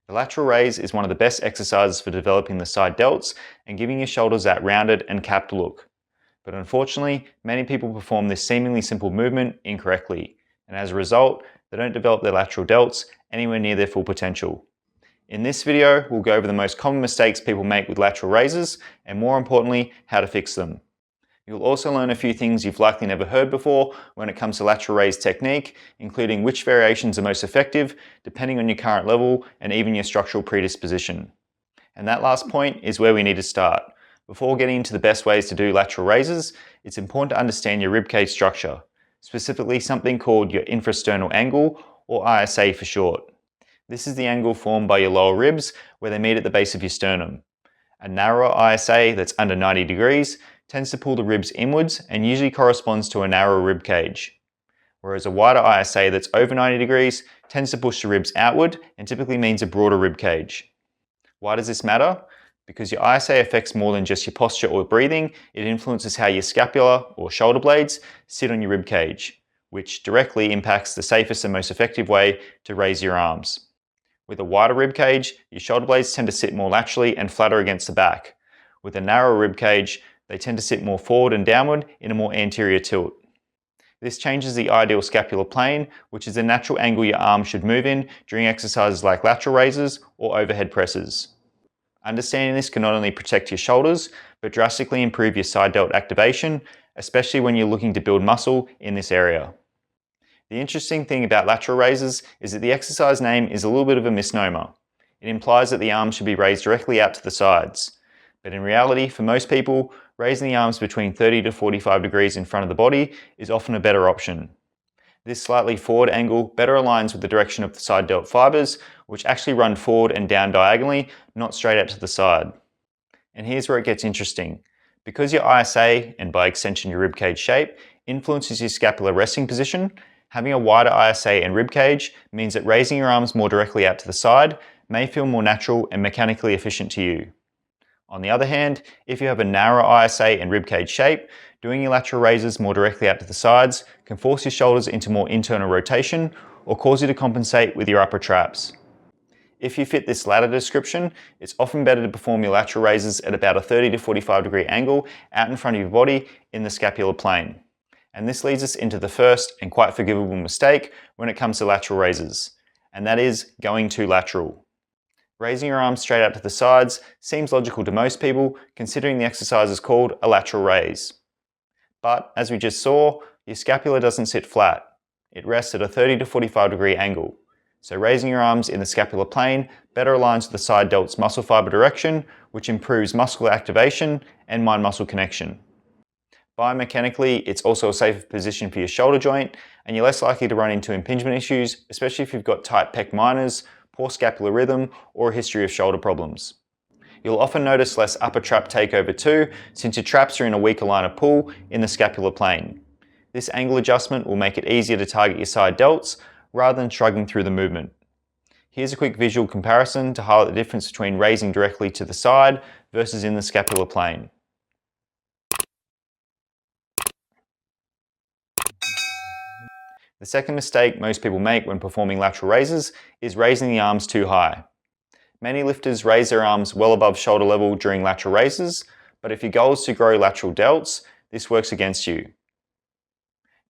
The lateral raise is one of the best exercises for developing the side delts and giving your shoulders that rounded and capped look. But unfortunately, many people perform this seemingly simple movement incorrectly, and as a result, they don't develop their lateral delts anywhere near their full potential. In this video, we'll go over the most common mistakes people make with lateral raises, and more importantly, how to fix them. You'll also learn a few things you've likely never heard before when it comes to lateral raise technique, including which variations are most effective, depending on your current level and even your structural predisposition. And that last point is where we need to start. Before getting into the best ways to do lateral raises, it's important to understand your ribcage structure, specifically something called your infrasternal angle, or ISA for short. This is the angle formed by your lower ribs where they meet at the base of your sternum. A narrower ISA that's under 90 degrees tends to pull the ribs inwards and usually corresponds to a narrower rib cage, whereas a wider ISA that's over 90 degrees tends to push the ribs outward and typically means a broader rib cage. Why does this matter? Because your ISA affects more than just your posture or breathing. It influences how your scapula or shoulder blades sit on your rib cage, which directly impacts the safest and most effective way to raise your arms. With a wider rib cage, your shoulder blades tend to sit more laterally and flatter against the back. With a narrower rib cage, they tend to sit more forward and downward in a more anterior tilt. This changes the ideal scapular plane, which is the natural angle your arm should move in during exercises like lateral raises or overhead presses. Understanding this can not only protect your shoulders, but drastically improve your side delt activation, especially when you're looking to build muscle in this area. The interesting thing about lateral raises is that the exercise name is a little bit of a misnomer. It implies that the arms should be raised directly out to the sides. But in reality, for most people, raising the arms between 30 to 45 degrees in front of the body is often a better option. This slightly forward angle better aligns with the direction of the side delt fibers, which actually run forward and down diagonally, not straight out to the side. And here's where it gets interesting. Because your ISA, and by extension your ribcage shape, influences your scapular resting position, having a wider ISA and ribcage means that raising your arms more directly out to the side may feel more natural and mechanically efficient to you. On the other hand, if you have a narrower ISA and ribcage shape, doing your lateral raises more directly out to the sides can force your shoulders into more internal rotation or cause you to compensate with your upper traps. If you fit this latter description, it's often better to perform your lateral raises at about a 30 to 45 degree angle out in front of your body in the scapular plane. And this leads us into the first and quite forgivable mistake when it comes to lateral raises, and that is going too lateral. Raising your arms straight out to the sides seems logical to most people, considering the exercise is called a lateral raise. But as we just saw, your scapula doesn't sit flat. It rests at a 30 to 45 degree angle. So raising your arms in the scapular plane better aligns with the side delt's muscle fiber direction, which improves muscular activation and mind-muscle connection. Biomechanically, it's also a safer position for your shoulder joint, and you're less likely to run into impingement issues, especially if you've got tight pec minors, poor scapular rhythm, or a history of shoulder problems. You'll often notice less upper trap takeover too, since your traps are in a weaker line of pull in the scapular plane. This angle adjustment will make it easier to target your side delts, rather than shrugging through the movement. Here's a quick visual comparison to highlight the difference between raising directly to the side versus in the scapular plane. The second mistake most people make when performing lateral raises is raising the arms too high. Many lifters raise their arms well above shoulder level during lateral raises, but if your goal is to grow lateral delts, this works against you.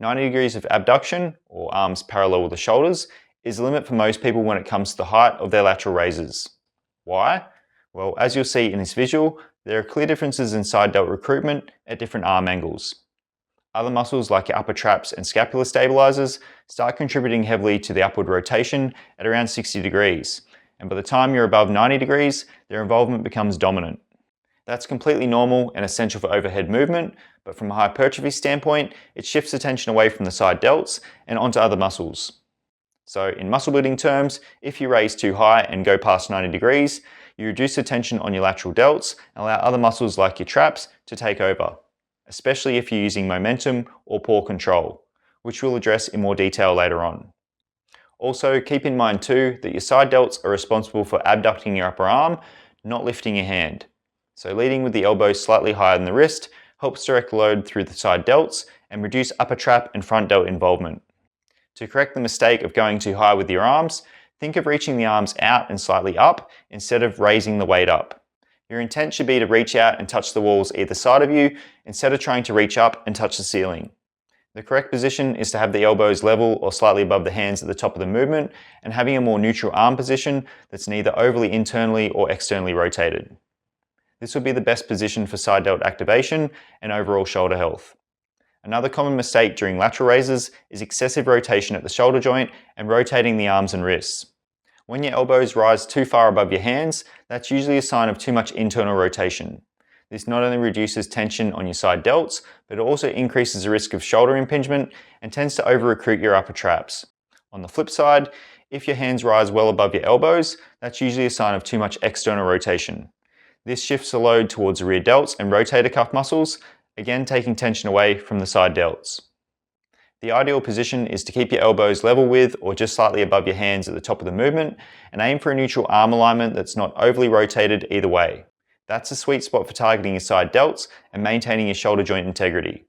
90 degrees of abduction, or arms parallel with the shoulders, is the limit for most people when it comes to the height of their lateral raises. Why? Well, as you'll see in this visual, there are clear differences in side delt recruitment at different arm angles. Other muscles like your upper traps and scapular stabilizers start contributing heavily to the upward rotation at around 60 degrees, and by the time you're above 90 degrees, their involvement becomes dominant. That's completely normal and essential for overhead movement, but from a hypertrophy standpoint, it shifts attention away from the side delts and onto other muscles. So in muscle building terms, if you raise too high and go past 90 degrees, you reduce the tension on your lateral delts and allow other muscles like your traps to take over, especially if you're using momentum or poor control, which we'll address in more detail later on. Also, keep in mind too that your side delts are responsible for abducting your upper arm, not lifting your hand. So leading with the elbow slightly higher than the wrist helps direct load through the side delts and reduce upper trap and front delt involvement. To correct the mistake of going too high with your arms, think of reaching the arms out and slightly up instead of raising the weight up. Your intent should be to reach out and touch the walls either side of you instead of trying to reach up and touch the ceiling. The correct position is to have the elbows level or slightly above the hands at the top of the movement and having a more neutral arm position that's neither overly internally or externally rotated. This would be the best position for side delt activation and overall shoulder health. Another common mistake during lateral raises is excessive rotation at the shoulder joint and rotating the arms and wrists. When your elbows rise too far above your hands, that's usually a sign of too much internal rotation. This not only reduces tension on your side delts, but it also increases the risk of shoulder impingement and tends to over-recruit your upper traps. On the flip side, if your hands rise well above your elbows, that's usually a sign of too much external rotation. This shifts the load towards the rear delts and rotator cuff muscles, again taking tension away from the side delts. The ideal position is to keep your elbows level with or just slightly above your hands at the top of the movement and aim for a neutral arm alignment that's not overly rotated either way. That's a sweet spot for targeting your side delts and maintaining your shoulder joint integrity.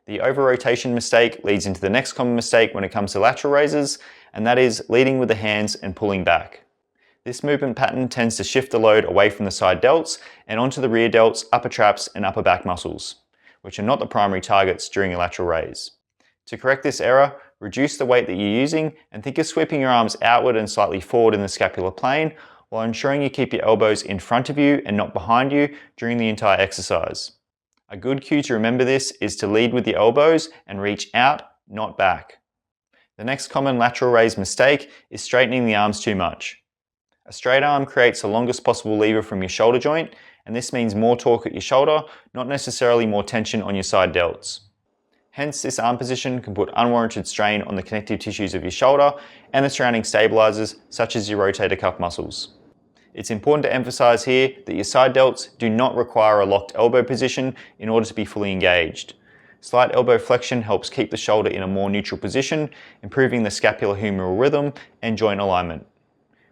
The over-rotation mistake leads into the next common mistake when it comes to lateral raises, and that is leading with the hands and pulling back. This movement pattern tends to shift the load away from the side delts and onto the rear delts, upper traps and upper back muscles, which are not the primary targets during a lateral raise. To correct this error, reduce the weight that you're using and think of sweeping your arms outward and slightly forward in the scapular plane while ensuring you keep your elbows in front of you and not behind you during the entire exercise. A good cue to remember this is to lead with your elbows and reach out, not back. The next common lateral raise mistake is straightening the arms too much. A straight arm creates the longest possible lever from your shoulder joint, and this means more torque at your shoulder, not necessarily more tension on your side delts. Hence, this arm position can put unwarranted strain on the connective tissues of your shoulder and the surrounding stabilizers, such as your rotator cuff muscles. It's important to emphasize here that your side delts do not require a locked elbow position in order to be fully engaged. Slight elbow flexion helps keep the shoulder in a more neutral position, improving the scapulohumeral rhythm and joint alignment.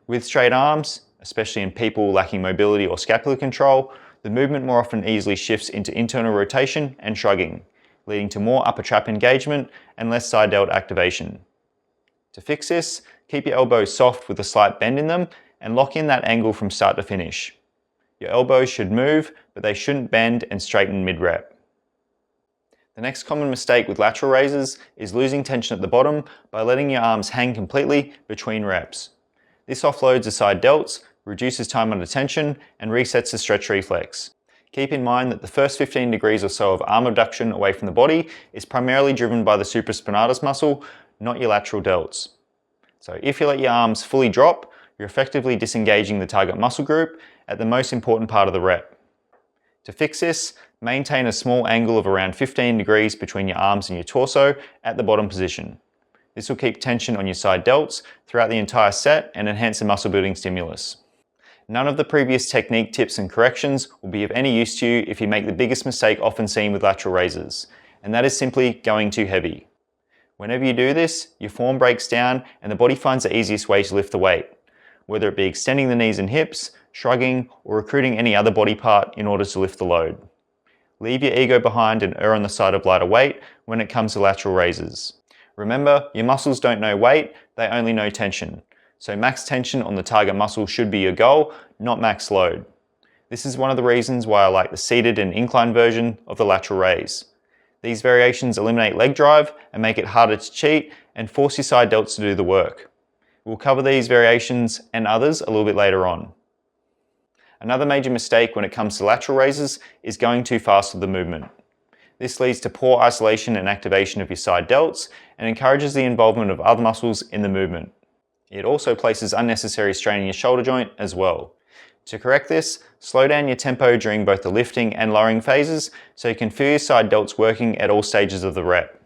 With straight arms, especially in people lacking mobility or scapular control, the movement more often easily shifts into internal rotation and shrugging, leading to more upper trap engagement and less side delt activation. To fix this, keep your elbows soft with a slight bend in them and lock in that angle from start to finish. Your elbows should move, but they shouldn't bend and straighten mid-rep. The next common mistake with lateral raises is losing tension at the bottom by letting your arms hang completely between reps. This offloads the side delts, reduces time under tension, and resets the stretch reflex. Keep in mind that the first 15 degrees or so of arm abduction away from the body is primarily driven by the supraspinatus muscle, not your lateral delts. So if you let your arms fully drop, you're effectively disengaging the target muscle group at the most important part of the rep. To fix this, maintain a small angle of around 15 degrees between your arms and your torso at the bottom position. This will keep tension on your side delts throughout the entire set and enhance the muscle building stimulus. None of the previous technique tips and corrections will be of any use to you if you make the biggest mistake often seen with lateral raises, and that is simply going too heavy. Whenever you do this, your form breaks down and the body finds the easiest way to lift the weight, whether it be extending the knees and hips, shrugging, or recruiting any other body part in order to lift the load. Leave your ego behind and err on the side of lighter weight when it comes to lateral raises. Remember, your muscles don't know weight, they only know tension. So max tension on the target muscle should be your goal, not max load. This is one of the reasons why I like the seated and inclined version of the lateral raise. These variations eliminate leg drive and make it harder to cheat and force your side delts to do the work. We'll cover these variations and others a little bit later on. Another major mistake when it comes to lateral raises is going too fast with the movement. This leads to poor isolation and activation of your side delts and encourages the involvement of other muscles in the movement. It also places unnecessary strain in your shoulder joint as well. To correct this, slow down your tempo during both the lifting and lowering phases so you can feel your side delts working at all stages of the rep.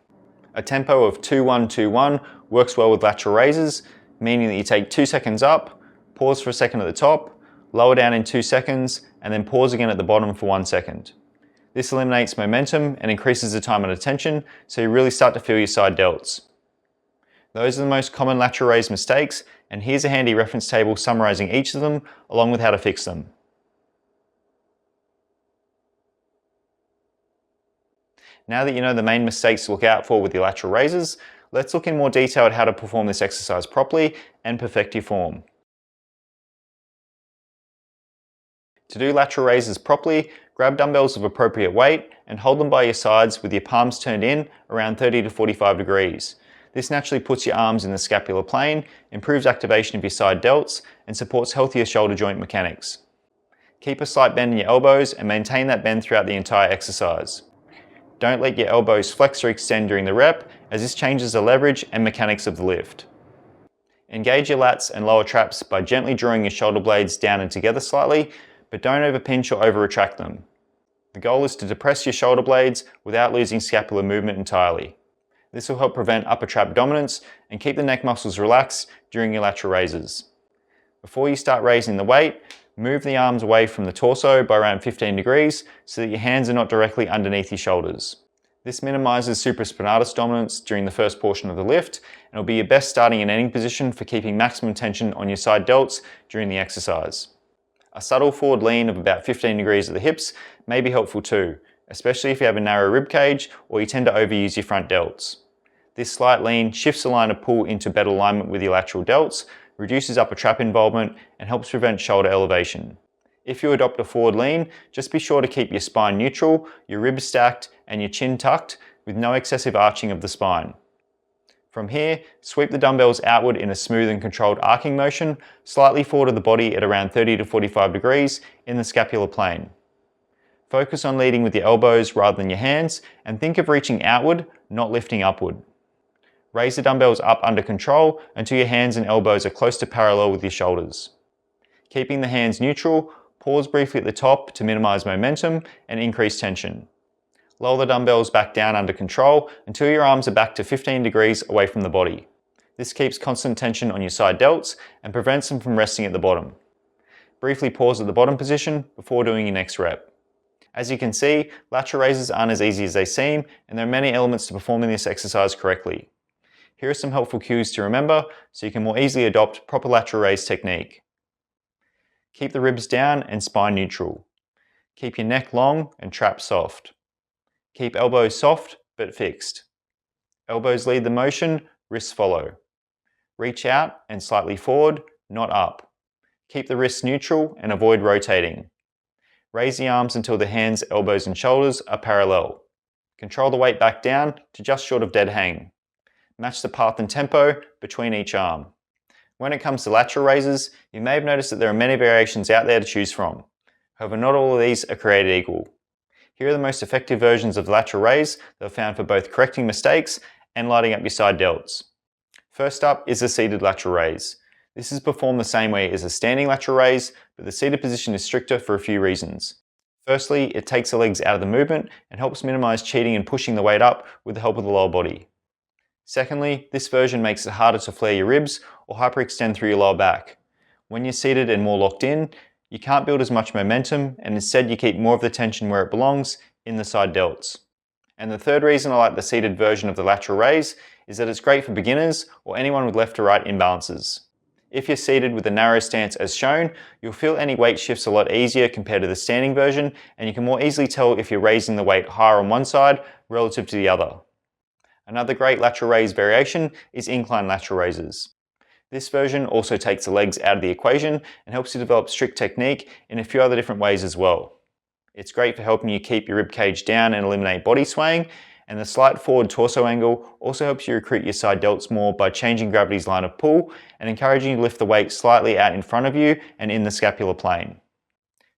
A tempo of 2-1-2-1 works well with lateral raises, meaning that you take 2 seconds up, pause for a second at the top, lower down in 2 seconds, and then pause again at the bottom for 1 second. This eliminates momentum and increases the time under tension, so you really start to feel your side delts. Those are the most common lateral raise mistakes, and here's a handy reference table summarizing each of them, along with how to fix them. Now that you know the main mistakes to look out for with your lateral raises, let's look in more detail at how to perform this exercise properly and perfect your form. To do lateral raises properly, grab dumbbells of appropriate weight and hold them by your sides with your palms turned in around 30 to 45 degrees. This naturally puts your arms in the scapular plane, improves activation of your side delts, and supports healthier shoulder joint mechanics. Keep a slight bend in your elbows and maintain that bend throughout the entire exercise. Don't let your elbows flex or extend during the rep, as this changes the leverage and mechanics of the lift. Engage your lats and lower traps by gently drawing your shoulder blades down and together slightly, but don't overpinch or over-retract them. The goal is to depress your shoulder blades without losing scapular movement entirely. This will help prevent upper trap dominance and keep the neck muscles relaxed during your lateral raises. Before you start raising the weight, move the arms away from the torso by around 15 degrees so that your hands are not directly underneath your shoulders. This minimizes supraspinatus dominance during the first portion of the lift and will be your best starting and ending position for keeping maximum tension on your side delts during the exercise. A subtle forward lean of about 15 degrees at the hips may be helpful too, especially if you have a narrow rib cage or you tend to overuse your front delts. This slight lean shifts the line of pull into better alignment with your lateral delts, reduces upper trap involvement, and helps prevent shoulder elevation. If you adopt a forward lean, just be sure to keep your spine neutral, your ribs stacked, and your chin tucked with no excessive arching of the spine. From here, sweep the dumbbells outward in a smooth and controlled arcing motion, slightly forward of the body at around 30 to 45 degrees in the scapular plane. Focus on leading with your elbows rather than your hands, and think of reaching outward, not lifting upward. Raise the dumbbells up under control until your hands and elbows are close to parallel with your shoulders. Keeping the hands neutral, pause briefly at the top to minimize momentum and increase tension. Lower the dumbbells back down under control until your arms are back to 15 degrees away from the body. This keeps constant tension on your side delts and prevents them from resting at the bottom. Briefly pause at the bottom position before doing your next rep. As you can see, lateral raises aren't as easy as they seem, and there are many elements to performing this exercise correctly. Here are some helpful cues to remember so you can more easily adopt proper lateral raise technique. Keep the ribs down and spine neutral. Keep your neck long and traps soft. Keep elbows soft but fixed. Elbows lead the motion, wrists follow. Reach out and slightly forward, not up. Keep the wrists neutral and avoid rotating. Raise the arms until the hands, elbows and shoulders are parallel. Control the weight back down to just short of dead hang. Match the path and tempo between each arm. When it comes to lateral raises, you may have noticed that there are many variations out there to choose from. However, not all of these are created equal. Here are the most effective versions of the lateral raise that are found for both correcting mistakes and lighting up your side delts. First up is the seated lateral raise. This is performed the same way as a standing lateral raise, but the seated position is stricter for a few reasons. Firstly, it takes the legs out of the movement and helps minimize cheating and pushing the weight up with the help of the lower body. Secondly, this version makes it harder to flare your ribs or hyperextend through your lower back. When you're seated and more locked in, you can't build as much momentum, and instead you keep more of the tension where it belongs, in the side delts. And the third reason I like the seated version of the lateral raise is that it's great for beginners or anyone with left to right imbalances. If you're seated with a narrow stance as shown, you'll feel any weight shifts a lot easier compared to the standing version, and you can more easily tell if you're raising the weight higher on one side relative to the other. Another great lateral raise variation is incline lateral raises. This version also takes the legs out of the equation and helps you develop strict technique in a few other different ways as well. It's great for helping you keep your rib cage down and eliminate body swaying, and the slight forward torso angle also helps you recruit your side delts more by changing gravity's line of pull and encouraging you to lift the weight slightly out in front of you and in the scapular plane.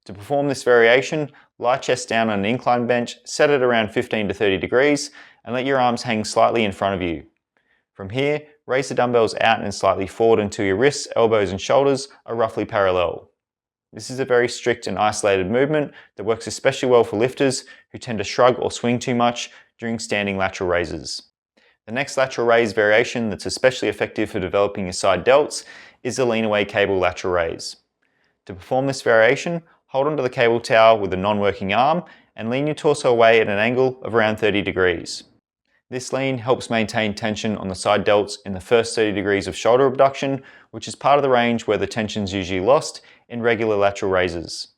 To perform this variation, lie chest down on an incline bench, set it around 15 to 30 degrees, and let your arms hang slightly in front of you. From here, raise the dumbbells out and slightly forward until your wrists, elbows and shoulders are roughly parallel. This is a very strict and isolated movement that works especially well for lifters who tend to shrug or swing too much during standing lateral raises. The next lateral raise variation that's especially effective for developing your side delts is the lean away cable lateral raise. To perform this variation, hold onto the cable tower with a non-working arm and lean your torso away at an angle of around 30 degrees. This lean helps maintain tension on the side delts in the first 30 degrees of shoulder abduction, which is part of the range where the tension is usually lost in regular lateral raises.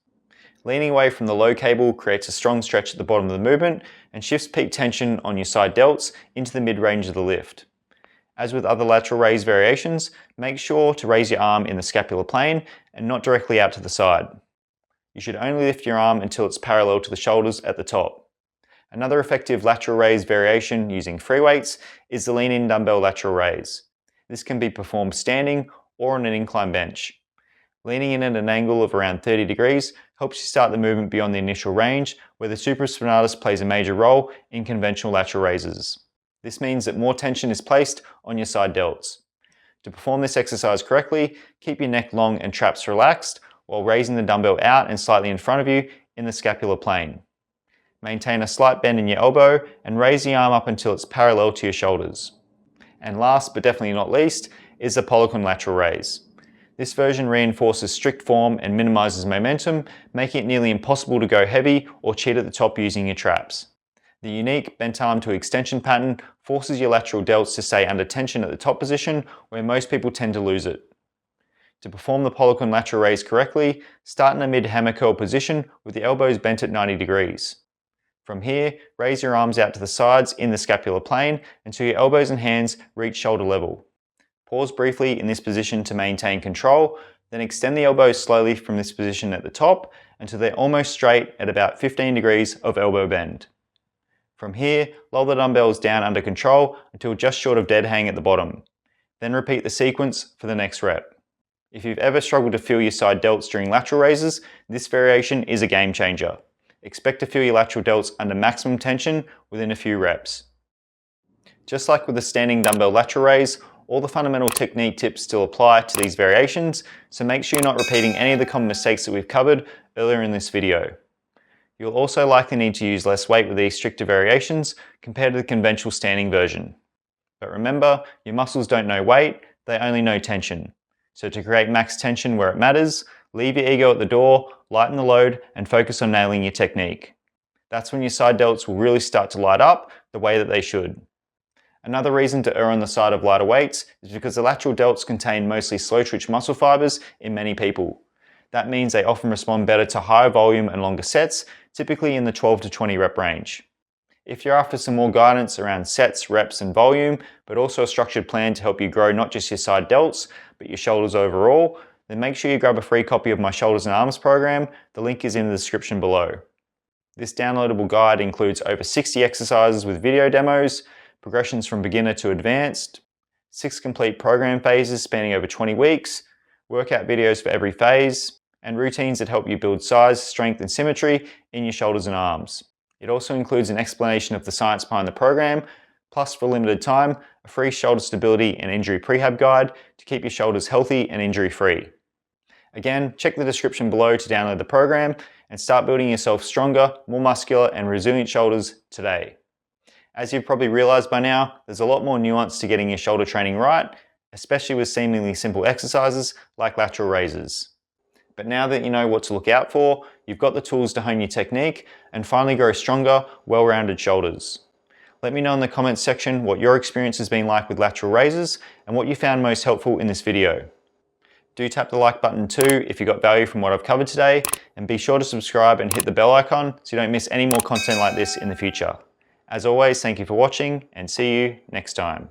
Leaning away from the low cable creates a strong stretch at the bottom of the movement and shifts peak tension on your side delts into the mid-range of the lift. As with other lateral raise variations, make sure to raise your arm in the scapular plane and not directly out to the side. You should only lift your arm until it's parallel to the shoulders at the top. Another effective lateral raise variation using free weights is the lean-in dumbbell lateral raise. This can be performed standing or on an incline bench. Leaning in at an angle of around 30 degrees helps you start the movement beyond the initial range, where the supraspinatus plays a major role in conventional lateral raises. This means that more tension is placed on your side delts. To perform this exercise correctly, keep your neck long and traps relaxed while raising the dumbbell out and slightly in front of you in the scapular plane. Maintain a slight bend in your elbow and raise the arm up until it's parallel to your shoulders. And last but definitely not least is the polygon lateral raise. This version reinforces strict form and minimizes momentum, making it nearly impossible to go heavy or cheat at the top using your traps. The unique bent arm to extension pattern forces your lateral delts to stay under tension at the top position, where most people tend to lose it. To perform the polygon lateral raise correctly, start in a mid-hammer curl position with the elbows bent at 90 degrees. From here, raise your arms out to the sides in the scapular plane until your elbows and hands reach shoulder level. Pause briefly in this position to maintain control, then extend the elbows slowly from this position at the top until they're almost straight at about 15 degrees of elbow bend. From here, lower the dumbbells down under control until just short of dead hang at the bottom. Then repeat the sequence for the next rep. If you've ever struggled to feel your side delts during lateral raises, this variation is a game changer. Expect to feel your lateral delts under maximum tension within a few reps. Just like with the standing dumbbell lateral raise, all the fundamental technique tips still apply to these variations, so make sure you're not repeating any of the common mistakes that we've covered earlier in this video. You'll also likely need to use less weight with these stricter variations compared to the conventional standing version. But remember, your muscles don't know weight, they only know tension. So to create max tension where it matters, leave your ego at the door, lighten the load, and focus on nailing your technique. That's when your side delts will really start to light up the way that they should. Another reason to err on the side of lighter weights is because the lateral delts contain mostly slow twitch muscle fibers in many people. That means they often respond better to higher volume and longer sets, typically in the 12 to 20 rep range. If you're after some more guidance around sets, reps, and volume, but also a structured plan to help you grow not just your side delts, but your shoulders overall, then make sure you grab a free copy of my Shoulders and Arms program. The link is in the description below. This downloadable guide includes over 60 exercises with video demos, progressions from beginner to advanced, 6 complete program phases spanning over 20 weeks, workout videos for every phase, and routines that help you build size, strength, and symmetry in your shoulders and arms. It also includes an explanation of the science behind the program, plus for a limited time, a free shoulder stability and injury prehab guide to keep your shoulders healthy and injury-free. Again, check the description below to download the program and start building yourself stronger, more muscular, and resilient shoulders today. As you've probably realized by now, there's a lot more nuance to getting your shoulder training right, especially with seemingly simple exercises like lateral raises. But now that you know what to look out for, you've got the tools to hone your technique and finally grow stronger, well-rounded shoulders. Let me know in the comments section what your experience has been like with lateral raises and what you found most helpful in this video. Do tap the like button too if you got value from what I've covered today, and be sure to subscribe and hit the bell icon so you don't miss any more content like this in the future. As always, thank you for watching and see you next time.